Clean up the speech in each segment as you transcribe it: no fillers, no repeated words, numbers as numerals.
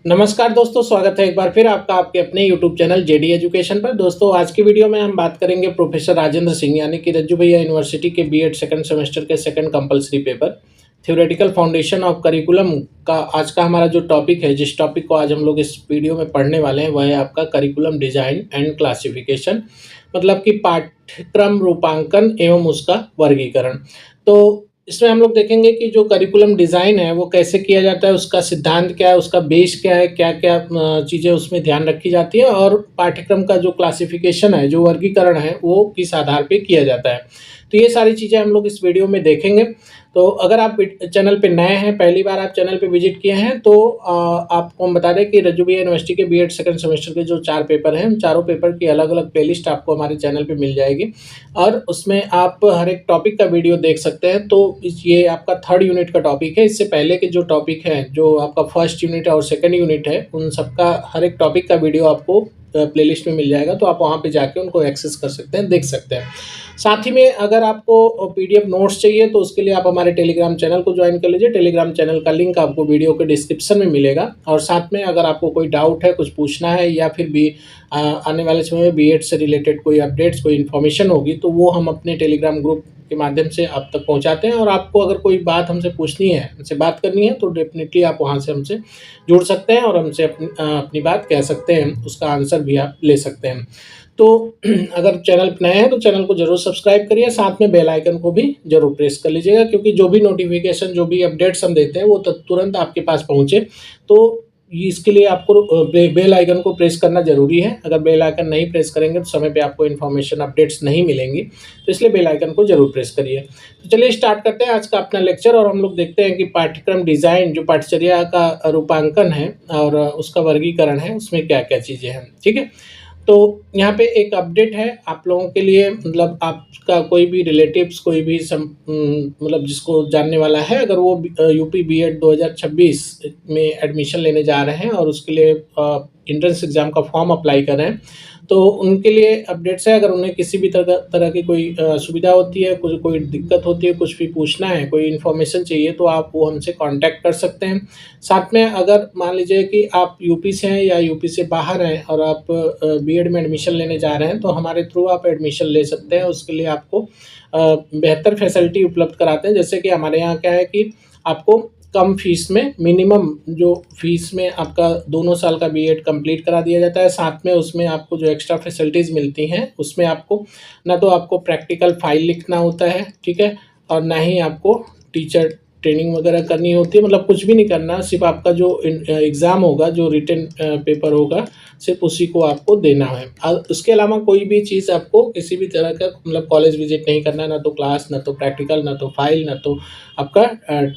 नमस्कार दोस्तों, स्वागत है एक बार फिर आपका आपके अपने यूट्यूब चैनल जेडी एजुकेशन पर। दोस्तों, आज की वीडियो में हम बात करेंगे प्रोफेसर राजेंद्र सिंह यानी कि रज्जू भैया यूनिवर्सिटी के बीएड सेकंड सेमेस्टर के second compulsory paper theoretical foundation of curriculum का आज का हमारा जो टॉपिक है, जिस टॉपिक को आज हम लोग इस वीडियो में पढ़ने वाले हैं, वह है आपका करिकुलम डिजाइन एंड क्लासिफिकेशन, मतलब कि पाठ्यक्रम रूपांकन एवं उसका वर्गीकरण। तो इसमें हम लोग देखेंगे कि जो करिकुलम डिज़ाइन है वो कैसे किया जाता है, उसका सिद्धांत क्या है, उसका बेस क्या है, क्या-क्या चीज़ें उसमें ध्यान रखी जाती है और पाठ्यक्रम का जो क्लासिफ़िकेशन है, जो वर्गीकरण है, वो किस आधार पे किया जाता है। तो ये सारी चीज़ें हम लोग इस वीडियो में देखेंगे। तो अगर आप चैनल पे नए हैं, पहली बार आप चैनल पे विजिट किए हैं, तो आपको हम बता दें कि रज्जू भैया यूनिवर्सिटी के बीएड सेकंड सेमेस्टर के जो 4 पेपर हैं, उन चारों पेपर की अलग-अलग प्लेलिस्ट आपको हमारे चैनल पे मिल जाएगी और उसमें आप हर एक टॉपिक का वीडियो देख सकते हैं। तो ये आपका थर्ड यूनिट का टॉपिक है। इससे पहले के जो टॉपिक हैं, जो आपका फर्स्ट यूनिट है और सेकंड यूनिट है, उन सबका हर एक टॉपिक का वीडियो आपको प्लेलिस्ट में मिल जाएगा। तो आप वहाँ पे जाके उनको एक्सेस कर सकते हैं, देख सकते हैं। साथ ही में अगर आपको पीडीएफ नोट्स चाहिए तो उसके लिए आप हमारे टेलीग्राम चैनल को ज्वाइन कर लीजिए। टेलीग्राम चैनल का लिंक आपको वीडियो के डिस्क्रिप्शन में मिलेगा। और साथ में अगर आपको कोई डाउट है, कुछ पूछना है या फिर भी आने वाले समय में बीएड से रिलेटेड कोई अपडेट्स, कोई इन्फॉर्मेशन होगी, तो वो हम अपने टेलीग्राम ग्रुप के माध्यम से आप तक पहुंचाते हैं। और आपको अगर कोई बात हमसे पूछनी है, हमसे बात करनी है, तो डेफिनेटली आप वहां से हमसे जुड़ सकते हैं और हमसे अपनी बात कह सकते हैं, उसका आंसर भी आप ले सकते हैं। तो अगर चैनल पे नए हैं तो चैनल को ज़रूर सब्सक्राइब करिए, साथ में बेल आइकन को भी ज़रूर प्रेस कर लीजिएगा, क्योंकि जो भी नोटिफिकेशन, जो भी अपडेट्स हम देते हैं, वो तुरंत आपके पास पहुँचे। तो इसके लिए आपको बेल आइकन को प्रेस करना ज़रूरी है। अगर बेल आइकन नहीं प्रेस करेंगे तो समय पे आपको इन्फॉर्मेशन, अपडेट्स नहीं मिलेंगी। तो इसलिए बेल आइकन को ज़रूर प्रेस करिए। तो चलिए स्टार्ट करते हैं आज का अपना लेक्चर और हम लोग देखते हैं कि पाठ्यक्रम डिज़ाइन, जो पाठ्यचर्या का रूपांकन है और उसका वर्गीकरण है, उसमें क्या-क्या चीज़ें हैं। ठीक है? तो यहाँ पे एक अपडेट है आप लोगों के लिए, मतलब आपका कोई भी रिलेटिव्स, कोई भी मतलब जिसको जानने वाला है, अगर वो यूपी बीएड 2026 में एडमिशन लेने जा रहे हैं और उसके लिए एंट्रेंस एग्ज़ाम का फॉर्म अप्लाई कर रहे हैं, तो उनके लिए अपडेट्स है। अगर उन्हें किसी भी तरह की कोई सुविधा होती है, कोई दिक्कत होती है, कुछ भी पूछना है, कोई इन्फॉर्मेशन चाहिए, तो आप वो हमसे कांटेक्ट कर सकते हैं। साथ में अगर मान लीजिए कि आप यूपी से हैं या यूपी से बाहर हैं और आप बीएड में एडमिशन लेने जा रहे हैं, तो हमारे थ्रू आप एडमिशन ले सकते हैं। उसके लिए आपको बेहतर फैसिलिटी उपलब्ध कराते हैं। जैसे कि हमारे यहाँ क्या है कि आपको कम फीस में, मिनिमम जो फीस में आपका दोनों साल का बीएड कंप्लीट करा दिया जाता है। साथ में उसमें आपको जो एक्स्ट्रा फैसिलिटीज़ मिलती हैं, उसमें आपको ना तो आपको प्रैक्टिकल फाइल लिखना होता है, ठीक है, और ना ही आपको टीचर ट्रेनिंग वगैरह करनी होती है। मतलब कुछ भी नहीं करना, सिर्फ आपका जो एग्ज़ाम होगा, जो रिटन पेपर होगा, सिर्फ उसी को आपको देना है। उसके अलावा कोई भी चीज़ आपको किसी भी तरह का, मतलब कॉलेज विजिट नहीं करना है, ना तो क्लास, ना तो प्रैक्टिकल, ना तो फाइल, ना तो आपका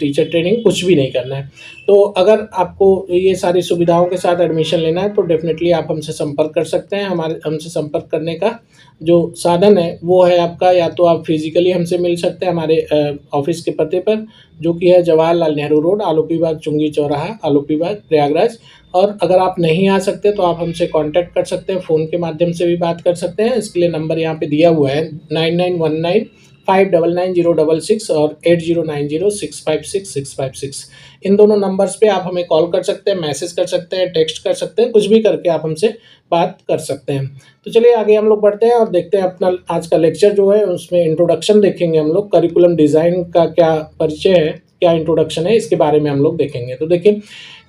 टीचर ट्रेनिंग, कुछ भी नहीं करना है। तो अगर आपको ये सारी सुविधाओं के साथ एडमिशन लेना है तो डेफिनेटली आप हमसे संपर्क कर सकते हैं। हमसे संपर्क करने का जो साधन है वो है आपका, या तो आप फिजिकली हमसे मिल सकते हैं हमारे ऑफिस के पते पर, जो कि है जवाहरलाल नेहरू रोड, आलोपी बाग चुंगी चौराहा, आलोपी बाग, प्रयागराज। और अगर आप नहीं आ सकते तो आप हमसे कांटेक्ट कर सकते हैं, फ़ोन के माध्यम से भी बात कर सकते हैं। इसके लिए नंबर यहाँ पे दिया हुआ है 9919599066 और 8090656656। इन दोनों नंबर्स पे आप हमें कॉल कर सकते हैं, मैसेज कर सकते हैं, टेक्स्ट कर सकते हैं, कुछ भी करके आप हमसे बात कर सकते हैं। तो चलिए आगे हम लोग बढ़ते हैं और देखते हैं अपना आज का लेक्चर जो है, उसमें इंट्रोडक्शन देखेंगे हम लोग। करिकुलम डिज़ाइन का क्या परिचय है, क्या इंट्रोडक्शन है, इसके बारे में हम लोग देखेंगे। तो देखिए,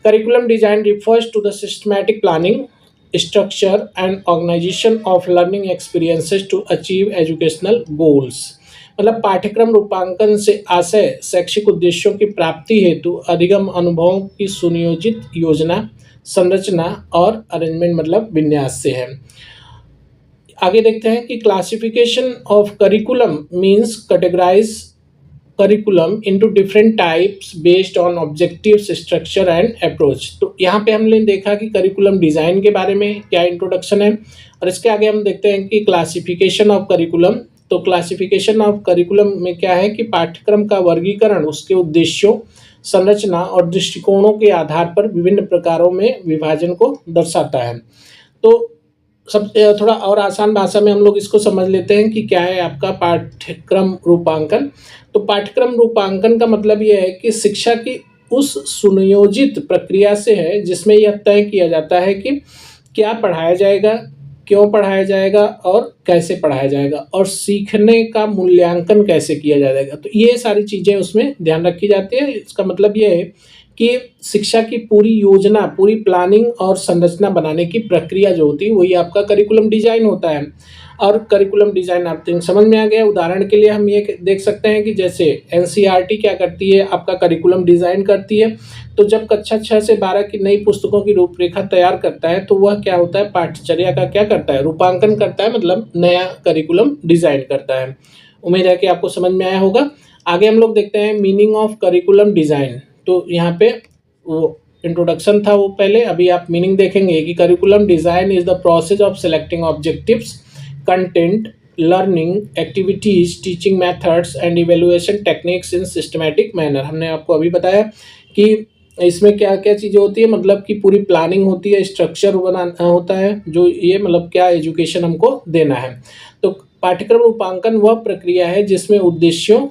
curriculum design refers to the systematic planning, structure and organisation of learning experiences to achieve educational goals. मतलब पाठ्यक्रम रूपांकन से आशय शैक्षिक उद्देश्यों की प्राप्ति हेतु अधिगम अनुभवों की सुनियोजित योजना, संरचना और अरेंजमेंट, मतलब विन्यास से है। आगे देखते हैं कि classification of curriculum means categorise curriculum into different types based on objectives, structure and approach. तो यहाँ पे हमने देखा कि करिकुलम डिज़ाइन के बारे में क्या इंट्रोडक्शन है, और इसके आगे हम देखते हैं कि क्लासिफिकेशन ऑफ करिकुलम। तो क्लासिफिकेशन ऑफ करिकुलम में क्या है कि पाठ्यक्रम का वर्गीकरण उसके उद्देश्यों, संरचना और दृष्टिकोणों के आधार पर विभिन्न प्रकारों में विभाजन को दर्शाता है। तो सब थोड़ा और आसान भाषा में हम लोग इसको समझ लेते हैं कि क्या है आपका पाठ्यक्रम रूपांकन। तो पाठ्यक्रम रूपांकन का मतलब ये है कि शिक्षा की उस सुनियोजित प्रक्रिया से है जिसमें यह तय किया जाता है कि क्या पढ़ाया जाएगा, क्यों पढ़ाया जाएगा और कैसे पढ़ाया जाएगा, और सीखने का मूल्यांकन कैसे किया जाएगा। तो ये सारी चीज़ें उसमें ध्यान रखी जाती है। इसका मतलब ये है कि शिक्षा की पूरी योजना, पूरी प्लानिंग और संरचना बनाने की प्रक्रिया जो होती है वही आपका करिकुलम डिजाइन होता है। और करिकुलम डिजाइन आप समझ में आ गया। उदाहरण के लिए हम ये देख सकते हैं कि जैसे एनसीईआरटी क्या करती है, आपका करिकुलम डिजाइन करती है। तो जब कक्षा 6 से 12 की नई पुस्तकों की रूपरेखा तैयार करता है तो वह क्या होता है, पाठ्यचर्या का क्या करता है, रूपांकन करता है, मतलब नया करिकुलम डिजाइन करता है। उम्मीद है कि आपको समझ में आया होगा। आगे हम लोग देखते हैं मीनिंग ऑफ करिकुलम डिजाइन। तो यहाँ पे वो इंट्रोडक्शन था वो पहले, अभी आप मीनिंग देखेंगे कि curriculum design is the process of selecting objectives, content, learning activities, teaching methods and evaluation techniques in systematic manner. हमने आपको अभी बताया कि इसमें क्या क्या चीज़ें होती है, मतलब कि पूरी प्लानिंग होती है, स्ट्रक्चर बनाना होता है, जो ये मतलब क्या एजुकेशन हमको देना है। तो पाठ्यक्रम रूपांकन वह प्रक्रिया है जिसमें उद्देश्यों,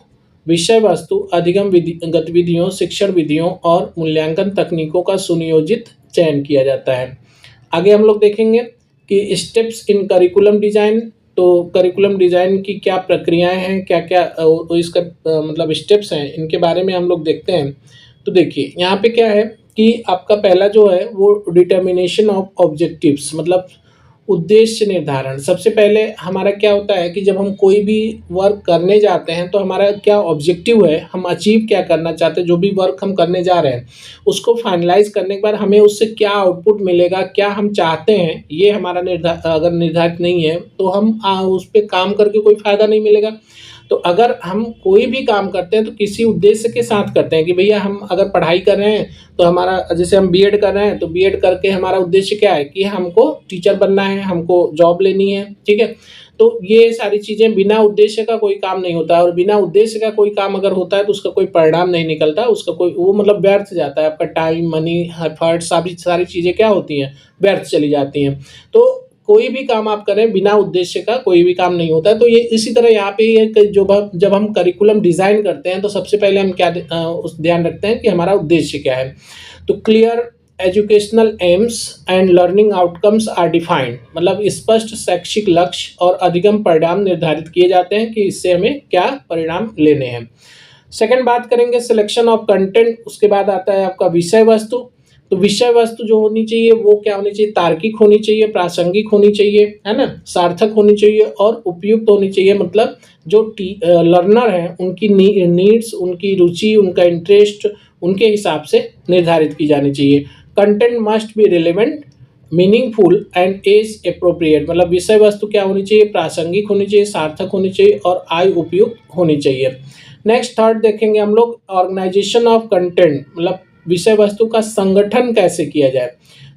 विषय वस्तु, अधिगम गतिविधियों, शिक्षण विधियों और मूल्यांकन तकनीकों का सुनियोजित चयन किया जाता है। आगे हम लोग देखेंगे कि स्टेप्स इन करिकुलम डिजाइन। तो करिकुलम डिजाइन की क्या प्रक्रियाएं हैं, क्या क्या इसका मतलब स्टेप्स हैं, इनके बारे में हम लोग देखते हैं। तो देखिए यहाँ पे क्या है कि आपका पहला जो है वो डिटर्मिनेशन ऑफ ऑब्जेक्टिव्स, मतलब उद्देश्य निर्धारण। सबसे पहले हमारा क्या होता है कि जब हम कोई भी वर्क करने जाते हैं तो हमारा क्या ऑब्जेक्टिव है, हम अचीव क्या करना चाहते हैं, जो भी वर्क हम करने जा रहे हैं उसको फाइनलाइज करने के बाद हमें उससे क्या आउटपुट मिलेगा, क्या हम चाहते हैं, ये हमारा अगर निर्धारित नहीं है तो हम उस पर काम करके कोई फायदा नहीं मिलेगा। तो अगर हम कोई भी काम करते हैं तो किसी उद्देश्य के साथ करते हैं कि भैया हम अगर पढ़ाई कर रहे हैं तो हमारा, जैसे हम बीएड कर रहे हैं तो बीएड करके हमारा उद्देश्य क्या है कि हमको टीचर बनना है, हमको जॉब लेनी है, ठीक है। तो ये सारी चीज़ें, बिना उद्देश्य का कोई काम नहीं होता है, और बिना उद्देश्य का कोई काम अगर होता है तो उसका कोई परिणाम नहीं निकलता, उसका कोई वो मतलब व्यर्थ जाता है। आपका टाइम, मनी, एफर्ट, सारी चीज़ें क्या होती हैं, व्यर्थ चली जाती हैं। तो कोई भी काम आप करें बिना उद्देश्य का कोई भी काम नहीं होता है। तो ये इसी तरह यहाँ पे ये जब हम करिकुलम डिज़ाइन करते हैं तो सबसे पहले हम क्या उस ध्यान रखते हैं कि हमारा उद्देश्य क्या है। तो clear educational aims and learning outcomes are defined, मतलब स्पष्ट शैक्षिक लक्ष्य और अधिगम परिणाम निर्धारित किए जाते हैं कि इससे हमें क्या परिणाम लेने हैं। सेकंड बात करेंगे सिलेक्शन ऑफ कंटेंट, उसके बाद आता है आपका विषय वस्तु। तो विषय वस्तु जो होनी चाहिए वो क्या होनी चाहिए, तार्किक होनी चाहिए, प्रासंगिक होनी चाहिए, है ना, सार्थक होनी चाहिए और उपयुक्त होनी चाहिए। मतलब जो लर्नर हैं उनकी नीड्स, उनकी रुचि, उनका इंटरेस्ट, उनके हिसाब से निर्धारित की जानी चाहिए। Content must be relevant, meaningful and age appropriate, मतलब विषय वस्तु क्या होनी चाहिए, प्रासंगिक होनी चाहिए, सार्थक होनी चाहिए और आय उपयुक्त होनी चाहिए। नेक्स्ट थर्ड देखेंगे हम लोग ऑर्गेनाइजेशन ऑफ कंटेंट, मतलब विषय वस्तु का संगठन कैसे किया जाए।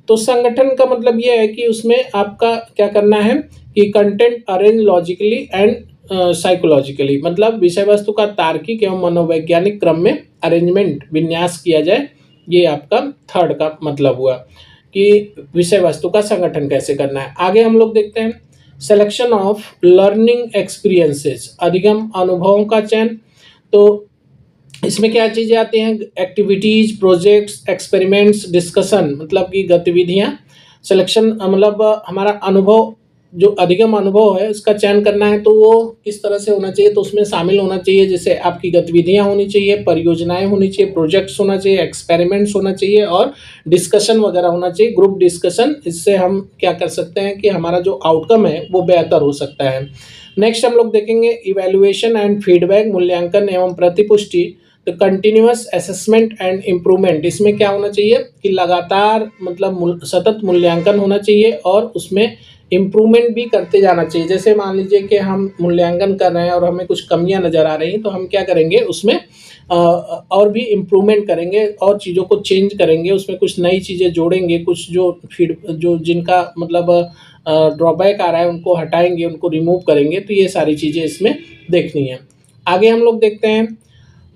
तो संगठन का मतलब यह है कि उसमें आपका क्या करना है कि content arrange logically and psychologically, मतलब विषय वस्तु का तार्किक एवं मनोवैज्ञानिक क्रम में अरेंजमेंट, विन्यास किया जाए। ये आपका थर्ड का मतलब हुआ कि विषय वस्तु का संगठन कैसे करना है। आगे हम लोग देखते हैं सिलेक्शन ऑफ लर्निंग एक्सपीरियंसेस, अधिगम अनुभवों का चयन। तो इसमें क्या चीज़ें आती हैं, एक्टिविटीज़, प्रोजेक्ट्स, एक्सपेरिमेंट्स, डिस्कशन, मतलब कि गतिविधियाँ। सिलेक्शन मतलब हमारा अनुभव, जो अधिगम अनुभव है उसका चयन करना है तो वो किस तरह से होना चाहिए, तो उसमें शामिल होना चाहिए जैसे आपकी गतिविधियाँ होनी चाहिए, परियोजनाएं होनी चाहिए, प्रोजेक्ट्स होना चाहिए, एक्सपेरिमेंट्स होना चाहिए और डिस्कशन वगैरह होना चाहिए, ग्रुप डिस्कशन। इससे हम क्या कर सकते हैं कि हमारा जो आउटकम है वो बेहतर हो सकता है। नेक्स्ट हम लोग देखेंगे इवैल्यूएशन एंड फीडबैक, मूल्यांकन एवं प्रतिपुष्टि। तो कंटिन्यूअस असेसमेंट एंड इम्प्रूवमेंट, इसमें क्या होना चाहिए कि लगातार मतलब सतत मूल्यांकन होना चाहिए और उसमें इम्प्रूवमेंट भी करते जाना चाहिए। जैसे मान लीजिए कि हम मूल्यांकन कर रहे हैं और हमें कुछ कमियां नज़र आ रही हैं तो हम क्या करेंगे उसमें और भी इम्प्रूवमेंट करेंगे और चीज़ों को चेंज करेंगे, उसमें कुछ नई चीज़ें जोड़ेंगे, कुछ जो जिनका मतलब ड्रॉबैक आ रहा है उनको हटाएंगे, उनको रिमूव करेंगे। तो ये सारी चीज़ें इसमें देखनी है। आगे हम लोग देखते हैं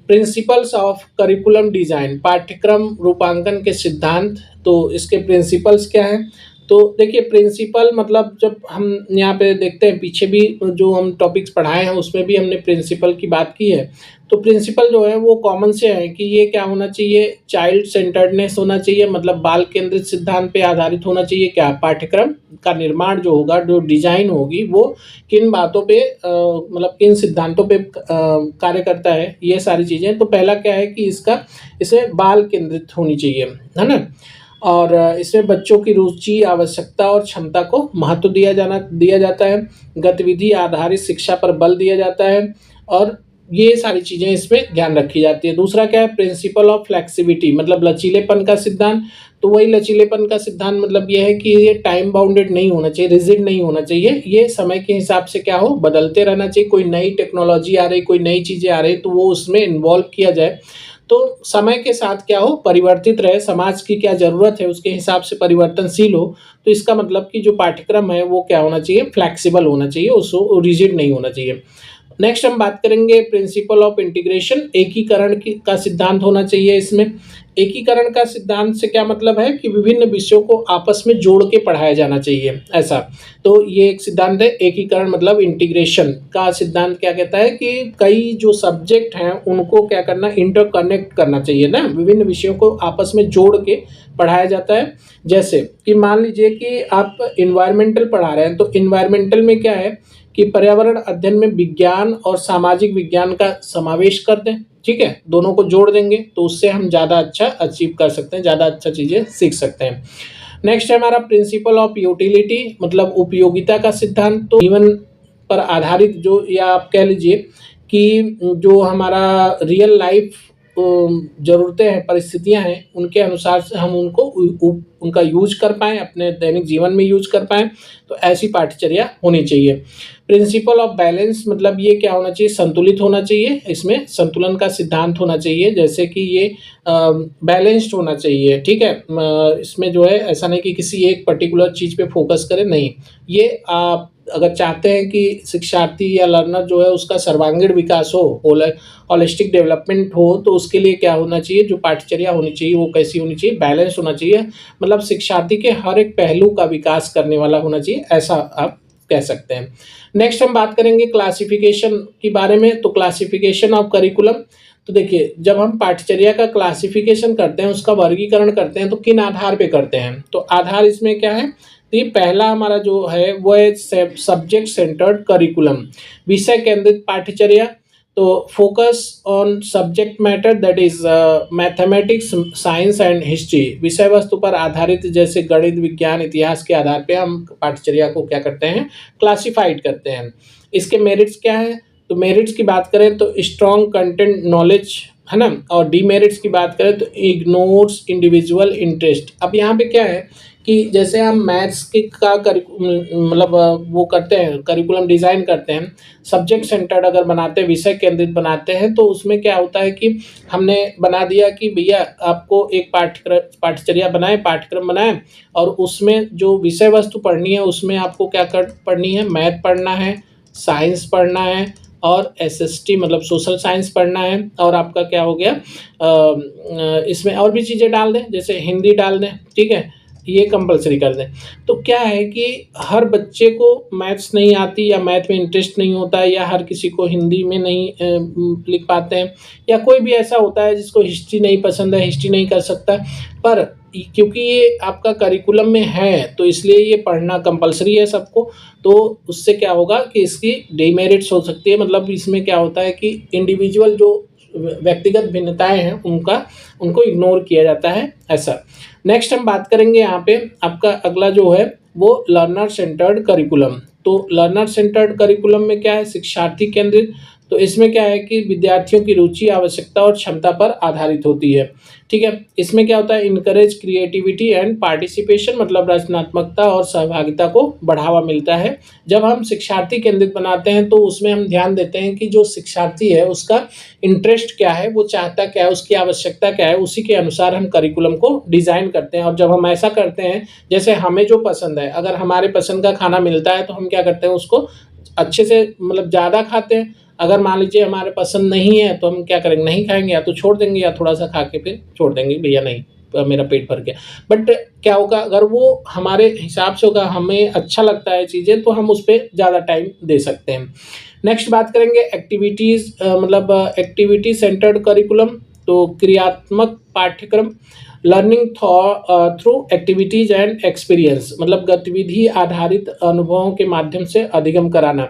प्रिंसिपल्स ऑफ करिकुलम डिज़ाइन, पाठ्यक्रम रूपांकन के सिद्धांत। तो इसके प्रिंसिपल्स क्या हैं, तो देखिए प्रिंसिपल मतलब जब हम यहाँ पे देखते हैं, पीछे भी जो हम टॉपिक्स पढ़ाए हैं उसमें भी हमने प्रिंसिपल की बात की है। तो प्रिंसिपल जो है वो कॉमन से है कि ये क्या होना चाहिए, चाइल्ड सेंटर्डनेस होना चाहिए, मतलब बाल केंद्रित सिद्धांत पे आधारित होना चाहिए। क्या पाठ्यक्रम का निर्माण जो होगा, जो डिजाइन होगी, वो किन बातों पे मतलब किन सिद्धांतों पे कार्य करता है, ये सारी चीज़ें। तो पहला क्या है कि इसे बाल केंद्रित होनी चाहिए, है ना। और इसमें बच्चों की रुचि, आवश्यकता और क्षमता को महत्व दिया जाता है। गतिविधि आधारित शिक्षा पर बल दिया जाता है और ये सारी चीज़ें इसमें ध्यान रखी जाती है। दूसरा क्या है, प्रिंसिपल ऑफ फ्लेक्सिबिलिटी, मतलब लचीलेपन का सिद्धांत। तो वही लचीलेपन का सिद्धांत मतलब ये है कि ये टाइम बाउंडेड नहीं होना चाहिए, रिजिड नहीं होना चाहिए, ये समय के हिसाब से क्या हो, बदलते रहना चाहिए। कोई नई टेक्नोलॉजी आ रही, कोई नई चीज़ें आ रही तो वो उसमें इन्वॉल्व किया जाए, तो समय के साथ क्या हो, परिवर्तित रहे, समाज की क्या ज़रूरत है उसके हिसाब से परिवर्तनशील हो। तो इसका मतलब कि जो पाठ्यक्रम है वो क्या होना चाहिए, फ्लेक्सिबल होना चाहिए, उसको रिजिड नहीं होना चाहिए। नेक्स्ट हम बात करेंगे प्रिंसिपल ऑफ इंटीग्रेशन, एकीकरण की का सिद्धांत होना चाहिए इसमें। एकीकरण का सिद्धांत से क्या मतलब है कि विभिन्न विषयों को आपस में जोड़ के पढ़ाया जाना चाहिए, ऐसा। तो ये एक सिद्धांत है, एकीकरण मतलब इंटीग्रेशन का सिद्धांत क्या कहता है कि कई जो सब्जेक्ट हैं उनको क्या करना, इंटरकनेक्ट करना चाहिए ना, विभिन्न विषयों को आपस में जोड़ के पढ़ाया जाता है। जैसे कि मान लीजिए कि आप इन्वायरमेंटल पढ़ा रहे हैं, तो इन्वायरमेंटल में क्या है कि पर्यावरण अध्ययन में विज्ञान और सामाजिक विज्ञान का समावेश कर दें, ठीक है, दोनों को जोड़ देंगे तो उससे हम ज़्यादा अच्छा अचीव कर सकते हैं, ज़्यादा अच्छा चीज़ें सीख सकते हैं। नेक्स्ट है हमारा प्रिंसिपल ऑफ यूटिलिटी, मतलब उपयोगिता का सिद्धांत। तो जीवन पर आधारित जो, या आप कह लीजिए कि जो हमारा रियल लाइफ ज़रूरतें हैं, परिस्थितियां हैं, उनके अनुसार से हम उनका यूज कर पाएँ, अपने दैनिक जीवन में यूज कर पाएँ, तो ऐसी पाठ्यचर्या होनी चाहिए। प्रिंसिपल ऑफ बैलेंस मतलब ये क्या होना चाहिए, संतुलित होना चाहिए, इसमें संतुलन का सिद्धांत होना चाहिए, जैसे कि ये बैलेंस्ड होना चाहिए, ठीक है। इसमें जो है ऐसा नहीं कि किसी एक पर्टिकुलर चीज़ पे फोकस करें, नहीं, ये आप अगर चाहते हैं कि शिक्षार्थी या लर्नर जो है उसका सर्वांगीण विकास हो, होलिस्टिक डेवलपमेंट हो, तो उसके लिए क्या होना चाहिए, जो पाठ्यचर्या होनी चाहिए वो कैसी होनी चाहिए, बैलेंस होना चाहिए, मतलब शिक्षार्थी के हर एक पहलू का विकास करने वाला होना चाहिए, ऐसा आप कह सकते हैं। नेक्स्ट हम बात करेंगे क्लासिफिकेशन के बारे में। तो क्लासिफिकेशन ऑफ करिकुलम, तो देखिए जब हम पाठ्यचर्या का क्लासिफिकेशन करते हैं, उसका वर्गीकरण करते हैं, तो किन आधार पे करते हैं, तो आधार इसमें क्या है, तो ये पहला हमारा जो है वो है सब्जेक्ट सेंटर्ड करिकुलम, विषय केंद्रित पाठ्यचर्या। तो focus on subject matter, that is mathematics, science and history, विषय वस्तु पर आधारित, जैसे गणित, विज्ञान, इतिहास के आधार पे हम पाठ्यचर्या को क्या करते हैं, क्लासिफाइड करते हैं। इसके मेरिट्स क्या है, तो मेरिट्स की बात करें तो स्ट्रॉन्ग कंटेंट नॉलेज, है ना, और डीमेरिट्स की बात करें तो इग्नोर्स इंडिविजुअल इंटरेस्ट। अब यहाँ पे क्या है कि जैसे हम मैथ्स के का मतलब वो करते हैं, करिकुलम डिज़ाइन करते हैं, सब्जेक्ट सेंटर्ड अगर बनाते हैं, विषय केंद्रित बनाते हैं, तो उसमें क्या होता है कि हमने बना दिया कि भैया आपको एक पाठ्यचर्या बनाए, पाठ्यक्रम बनाए, और उसमें जो विषय वस्तु पढ़नी है उसमें आपको क्या कर पढ़नी है, मैथ पढ़ना है, साइंस पढ़ना है, और एसएसटी मतलब सोशल साइंस पढ़ना है, और आपका क्या हो गया इसमें और भी चीज़ें डाल दें, जैसे हिंदी डाल दें, ठीक है, ये कंपलसरी कर दें। तो क्या है कि हर बच्चे को मैथ्स नहीं आती, या मैथ में इंटरेस्ट नहीं होता है, या हर किसी को हिंदी में नहीं लिख पाते हैं, या कोई भी ऐसा होता है जिसको हिस्ट्री नहीं पसंद है, हिस्ट्री नहीं कर सकता, पर क्योंकि ये आपका करिकुलम में है तो इसलिए ये पढ़ना कंपलसरी है सबको। तो उससे क्या होगा कि इसकी डीमेरिट्स हो सकती है, मतलब इसमें क्या होता है कि इंडिविजुअल जो व्यक्तिगत भिन्नताएं हैं उनको इग्नोर किया जाता है, ऐसा। नेक्स्ट हम बात करेंगे यहाँ पे, आपका अगला जो है वो लर्नर सेंटर्ड करिकुलम। तो लर्नर सेंटर्ड करिकुलम में क्या है, शिक्षार्थी केंद्रित। तो इसमें क्या है कि विद्यार्थियों की रुचि, आवश्यकता और क्षमता पर आधारित होती है, ठीक है। इसमें क्या होता है, इनकरेज क्रिएटिविटी एंड पार्टिसिपेशन, मतलब रचनात्मकता और सहभागिता को बढ़ावा मिलता है। जब हम शिक्षार्थी केंद्रित बनाते हैं तो उसमें हम ध्यान देते हैं कि जो शिक्षार्थी है उसका इंटरेस्ट क्या है, वो चाहता क्या है, उसकी आवश्यकता क्या है, उसी के अनुसार हम करिकुलम को डिज़ाइन करते हैं। और जब हम ऐसा करते हैं, जैसे हमें जो पसंद है, अगर हमारे पसंद का खाना मिलता है तो हम क्या करते हैं, उसको अच्छे से मतलब ज़्यादा खाते हैं। अगर मान लीजिए हमारे पसंद नहीं है तो हम क्या करेंगे, नहीं खाएंगे, या तो छोड़ देंगे, या थोड़ा सा खा के फिर छोड़ देंगे, भैया नहीं मेरा पेट भर गया। बट क्या होगा, अगर वो हमारे हिसाब से होगा, हमें अच्छा लगता है चीज़ें, तो हम उस पर ज़्यादा टाइम दे सकते हैं। नेक्स्ट बात करेंगे एक्टिविटीज़, मतलब एक्टिविटी सेंटर्ड करिकुलम, तो क्रियात्मक पाठ्यक्रम, learning through activities and experience, मतलब गतिविधि आधारित अनुभवों के माध्यम से अधिगम कराना।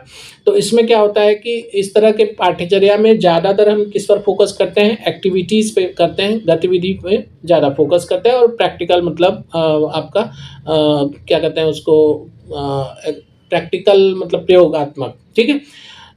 तो इसमें क्या होता है कि इस तरह के पाठ्यचर्या में ज़्यादातर हम किस पर फोकस करते हैं, एक्टिविटीज़ पे करते हैं, गतिविधि पे ज़्यादा फोकस करते हैं, और प्रैक्टिकल मतलब आपका क्या कहते हैं उसको, प्रैक्टिकल मतलब प्रयोगात्मक, ठीक है।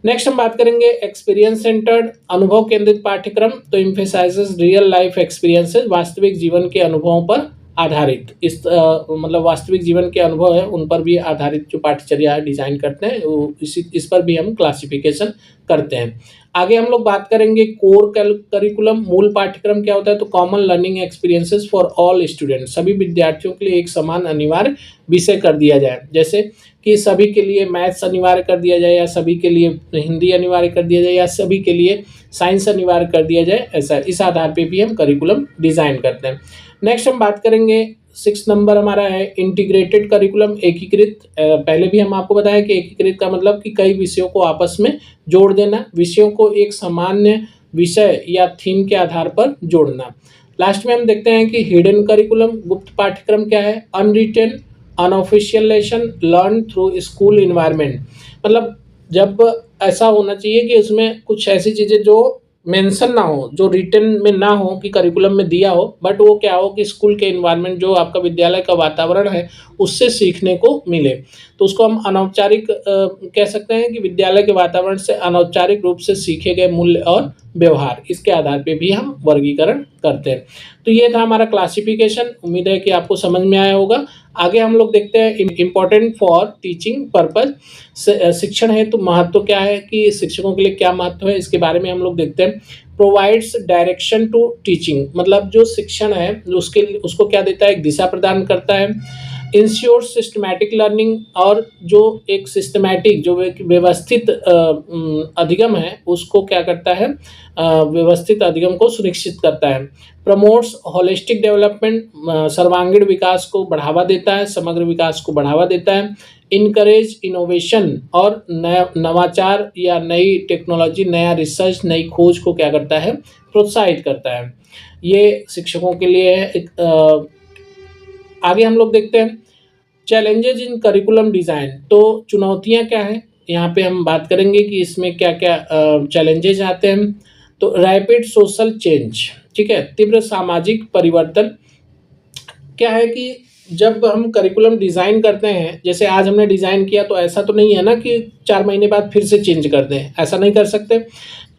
नेक्स्ट हम बात करेंगे एक्सपीरियंस सेंटर्ड, अनुभव केंद्रित पाठ्यक्रम, तो इम्फेसाइजेस रियल लाइफ एक्सपीरियंसेस, वास्तविक जीवन के अनुभवों पर आधारित, इस मतलब वास्तविक जीवन के अनुभव है उन पर भी आधारित जो पाठ्यचर्या डिजाइन करते हैं, वो इस पर भी हम क्लासिफिकेशन करते हैं। आगे हम लोग बात करेंगे कोर करिकुलम, मूल पाठ्यक्रम क्या होता है, तो common learning experiences for all student, सभी विद्यार्थियों के लिए एक समान अनिवार्य विषय कर दिया जाए, जैसे कि सभी के लिए मैथ्स अनिवार्य कर दिया जाए, या सभी के लिए हिंदी अनिवार्य कर दिया जाए, या सभी के लिए साइंस अनिवार्य कर दिया जाए, ऐसा इस आधार पे भी हम करिकुलम डिज़ाइन करते हैं। नेक्स्ट हम बात करेंगे 6 नंबर हमारा है इंटीग्रेटेड करिकुलम, एकीकृत। पहले भी हम आपको बताया कि एकीकृत का मतलब कि कई विषयों को आपस में जोड़ देना, विषयों को एक सामान्य विषय या थीम के आधार पर जोड़ना। लास्ट में हम देखते हैं कि हिडन करिकुलम, गुप्त पाठ्यक्रम क्या है, unwritten unofficial lesson learn through school environment, मतलब जब ऐसा होना चाहिए कि उसमें कुछ ऐसी चीज़ें जो मेंशन ना हो, जो रिटन में ना हो कि करिकुलम में दिया हो, बट वो क्या हो कि स्कूल के इन्वायरमेंट, जो आपका विद्यालय का वातावरण है, उससे सीखने को मिले, तो उसको हम अनौपचारिक कह सकते हैं कि विद्यालय के वातावरण से अनौपचारिक रूप से सीखे गए मूल्य और व्यवहार, इसके आधार पे भी हम वर्गीकरण करते हैं। तो ये था हमारा क्लासिफिकेशन, उम्मीद है कि आपको समझ में आया होगा। आगे हम लोग देखते हैं इम्पोर्टेंट फॉर टीचिंग पर्पज, शिक्षण हेतु महत्व क्या है, कि शिक्षकों के लिए क्या महत्व है, इसके बारे में हम लोग देखते हैं। प्रोवाइड्स डायरेक्शन टू टीचिंग, मतलब जो शिक्षण है उसको क्या देता है, एक दिशा प्रदान करता है। इंश्योर सिस्टमैटिक लर्निंग, और जो एक सिस्टमैटिक, जो एक व्यवस्थित अधिगम है, उसको क्या करता है, व्यवस्थित अधिगम को सुनिश्चित करता है। प्रमोट्स होलिस्टिक डेवलपमेंट, सर्वांगीण विकास को बढ़ावा देता है, समग्र विकास को बढ़ावा देता है। इनकरेज इनोवेशन, और नवाचार या नई टेक्नोलॉजी, नया रिसर्च, नई खोज को क्या करता है, प्रोत्साहित करता है। ये शिक्षकों के लिए है। आगे हम लोग देखते हैं चैलेंजेज इन करिकुलम डिज़ाइन, तो चुनौतियां क्या है, यहाँ पे हम बात करेंगे कि इसमें क्या क्या चैलेंजेज आते हैं। तो रैपिड सोशल चेंज, ठीक है, तीव्र सामाजिक परिवर्तन, क्या है कि जब हम करिकुलम डिज़ाइन करते हैं, जैसे आज हमने डिज़ाइन किया, तो ऐसा तो नहीं है ना कि 4 महीने बाद फिर से चेंज कर दें, ऐसा नहीं कर सकते।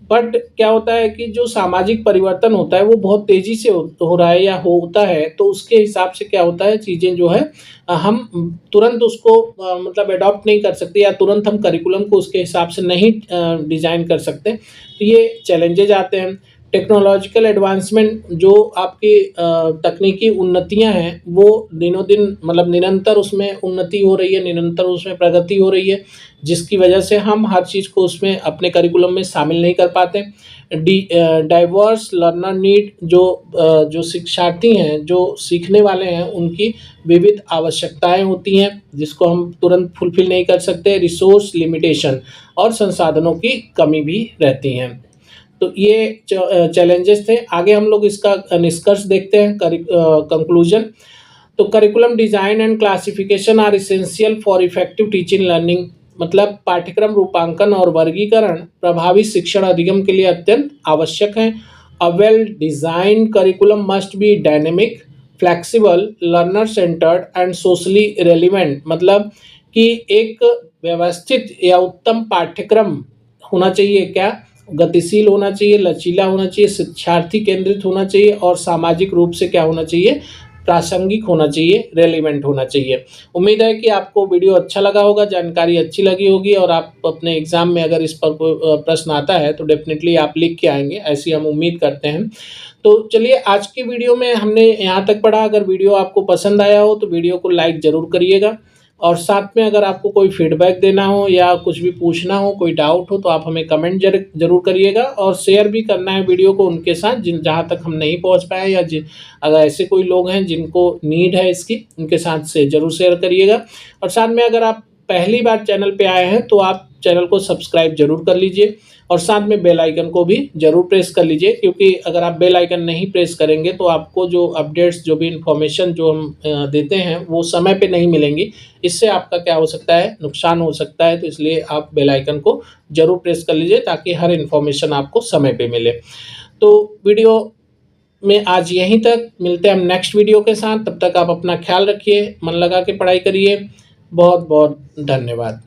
बट क्या होता है कि जो सामाजिक परिवर्तन होता है वो बहुत तेज़ी से हो रहा है या होता है, तो उसके हिसाब से क्या होता है, चीज़ें जो है हम तुरंत उसको मतलब अडॉप्ट नहीं कर सकते, या तुरंत हम करिकुलम को उसके हिसाब से नहीं डिज़ाइन कर सकते, तो ये चैलेंजेज आते हैं। टेक्नोलॉजिकल एडवांसमेंट, जो आपकी तकनीकी उन्नतियां हैं, वो दिनों दिन मतलब निरंतर उसमें उन्नति हो रही है, निरंतर उसमें प्रगति हो रही है, जिसकी वजह से हम हर चीज़ को उसमें अपने करिकुलम में शामिल नहीं कर पाते। डाइवर्स लर्नर नीड, जो शिक्षार्थी हैं, जो सीखने वाले हैं, उनकी विविध आवश्यकताएं होती हैं, जिसको हम तुरंत फुलफिल नहीं कर सकते। रिसोर्स लिमिटेशन, और संसाधनों की कमी भी रहती हैं। तो ये चैलेंजेस थे। आगे हम लोग इसका निष्कर्ष देखते हैं, कंक्लूजन। तो curriculum design and classification are essential for effective teaching learning, मतलब पाठ्यक्रम रूपांकन और वर्गीकरण प्रभावी शिक्षण अधिगम के लिए अत्यंत आवश्यक हैं। A well design curriculum must be dynamic, flexible, learner centred and socially relevant, मतलब कि एक व्यवस्थित या उत्तम पाठ्यक्रम होना चाहिए, क्या गतिशील होना चाहिए, लचीला होना चाहिए, शिक्षार्थी केंद्रित होना चाहिए, और सामाजिक रूप से क्या होना चाहिए, प्रासंगिक होना चाहिए, रेलिवेंट होना चाहिए। उम्मीद है कि आपको वीडियो अच्छा लगा होगा, जानकारी अच्छी लगी होगी, और आप अपने एग्जाम में अगर इस पर कोई प्रश्न आता है तो डेफिनेटली आप लिख के आएंगे, ऐसी हम उम्मीद करते हैं। तो चलिए, आज की वीडियो में हमने यहाँ तक पढ़ा। अगर वीडियो आपको पसंद आया हो तो वीडियो को लाइक ज़रूर करिएगा, और साथ में अगर आपको कोई फीडबैक देना हो या कुछ भी पूछना हो, कोई डाउट हो, तो आप हमें कमेंट ज़रूर करिएगा और शेयर भी करना है वीडियो को उनके साथ जिन जहाँ तक हम नहीं पहुँच पाए, या अगर ऐसे कोई लोग हैं जिनको नीड है इसकी, उनके साथ से ज़रूर शेयर करिएगा। और साथ में अगर आप पहली बार चैनल पे आए हैं तो आप चैनल को सब्सक्राइब जरूर कर लीजिए और साथ में बेल आइकन को भी जरूर प्रेस कर लीजिए, क्योंकि अगर आप बेल आइकन नहीं प्रेस करेंगे तो आपको जो अपडेट्स, जो भी इन्फॉर्मेशन जो हम देते हैं वो समय पे नहीं मिलेंगी। इससे आपका क्या हो सकता है, नुकसान हो सकता है। तो इसलिए आप बेल आइकन को जरूर प्रेस कर लीजिए ताकि हर इन्फॉर्मेशन आपको समय पे मिले। तो वीडियो में आज यहीं तक, मिलते हैं हम नेक्स्ट वीडियो के साथ। तब तक आप अपना ख्याल रखिए, मन लगा के पढ़ाई करिए। बहुत बहुत धन्यवाद।